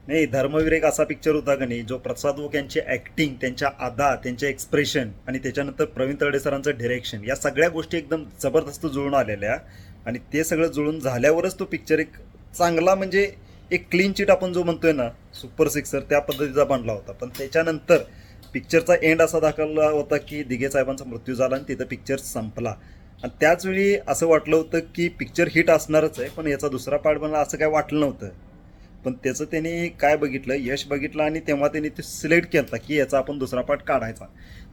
नाही, धर्मवीर एक असा पिक्चर होता का नाही, जो प्रसाद ओक यांची ऍक्टिंग, त्यांच्या अदा, त्यांचे एक्सप्रेशन आणि त्याच्यानंतर प्रवीण तरडे सरांचं डिरेक्शन, या सगळ्या गोष्टी एकदम जबरदस्त जुळून आलेल्या. आणि ते सगळं जुळून झाल्यावरच तो पिक्चर एक चांगला, म्हणजे एक क्लीन चिट आपण जो म्हणतोय ना, सुपर सिक्सर, त्या पद्धतीचा बनला होता. पण त्याच्यानंतर पिक्चरचा एंड असा दाखवला होता की दिघे साहेबांचा मृत्यू झाला आणि तिथं पिक्चर संपला. आणि त्याच वेळी असं वाटलं होतं की पिक्चर हिट असणारच आहे, पण याचा दुसरा पार्ट बनला असं काय वाटलं नव्हतं. पण त्याचं त्यांनी काय बघितलं, यश बघितलं, आणि तेव्हा त्यांनी ते सिलेक्ट केलं की याचा आपण दुसरा पार्ट काढायचा.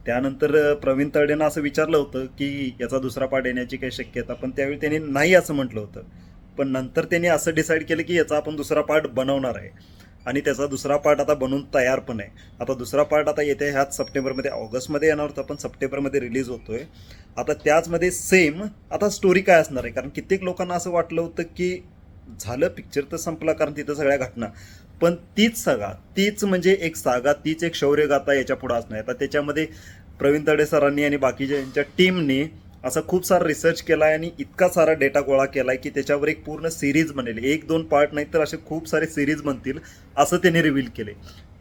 त्यानंतर प्रवीण तरडेनं असं विचारलं होतं की याचा दुसरा पार्ट येण्याची काही शक्यता, पण त्यावेळी त्यांनी नाही असं म्हटलं होतं. पण नंतर त्यांनी असं डिसाईड केलं की याचा आपण दुसरा पार्ट बनवणार आहे. आणि त्याचा दुसरा पार्ट आता बनवून तयार पण आहे. आता दुसरा पार्ट आता येते ह्याच सप्टेंबरमध्ये, ऑगस्टमध्ये येणार होता पण सप्टेंबरमध्ये रिलीज होतोय. आता त्याचमध्ये सेम आता स्टोरी काय असणार आहे, कारण कित्येक लोकांना असं वाटलं होतं की झालं पिक्चर तर संपला कारण तिथं सगळ्या घटना, पण तीच सगळा, तीच म्हणजे एक सागा, तीच एक शौर्यगाथा याच्या पुढे असणार. आता त्याच्यामध्ये प्रवीण तरडे सरांनी आणि बाकीच्या टीमने असा खूप सारा रिसर्च केला आहे आणि इतका सारा डेटा गोळा केला आहे की त्याच्यावर एक पूर्ण सिरीज बनेल, एक दोन पार्ट नाही तर असे खूप सारे सिरीज बनतील असं त्यांनी रिव्हील केले.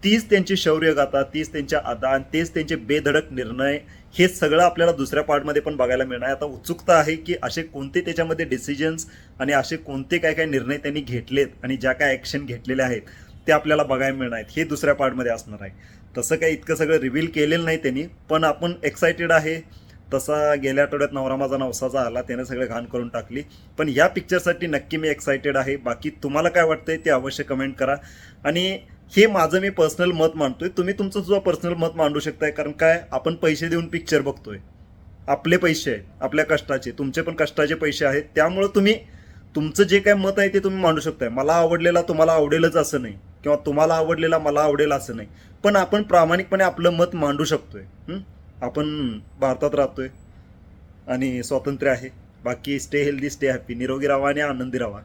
तीच त्यांची शौर्यगाथा, तीच त्यांच्या अदा आणि तेच त्यांचे बेधडक निर्णय, हे सगळं आपल्याला दुसऱ्या पार्टमध्ये पण बघायला मिळणार आहे. आता उत्सुकता आहे की असे कोणते त्याच्यामध्ये डिसिजन्स आणि असे कोणते काय काय निर्णय त्यांनी घेतलेत आणि ज्या काय ॲक्शन घेतलेल्या आहेत ते आपल्याला बघायला मिळणार आहेत, हे दुसऱ्या पार्टमध्ये असणार आहे. तसं काही इतकं सगळं रिव्हील केलेलं नाही त्यांनी, पण आपण एक्सायटेड आहे. तसा गेल्या आठवड्यात नवरा माझा नवसाचा आला, त्याने सगळं घाण करून टाकली. पण या पिक्चरसाठी नक्की मी एक्सायटेड आहे. बाकी तुम्हाला काय वाटतंय ते अवश्य कमेंट करा. आणि हे माझं मी पर्सनल मत मांडतोय, तुम्ही तुमचं सुद्धा पर्सनल मत मांडू शकताय. कारण काय, आपण पैसे देऊन पिक्चर बघतोय, आपले पैसे आहेत, आपल्या कष्टाचे, तुमचे पण कष्टाचे पैसे आहेत. त्यामुळं तुम्ही तुमचं जे काय मत आहे ते तुम्ही मांडू शकताय. मला आवडलेला तुम्हाला आवडेलच असं नाही, किंवा तुम्हाला आवडलेला मला आवडेल असं नाही. पण आपण प्रामाणिकपणे आपलं मत मांडू शकतोय. आपण भारतात राहतोय आणि स्वातंत्र्य आहे. बाकी स्टे हेल्दी, स्टे हॅपी, निरोगी राहा आणि आनंदी राहा.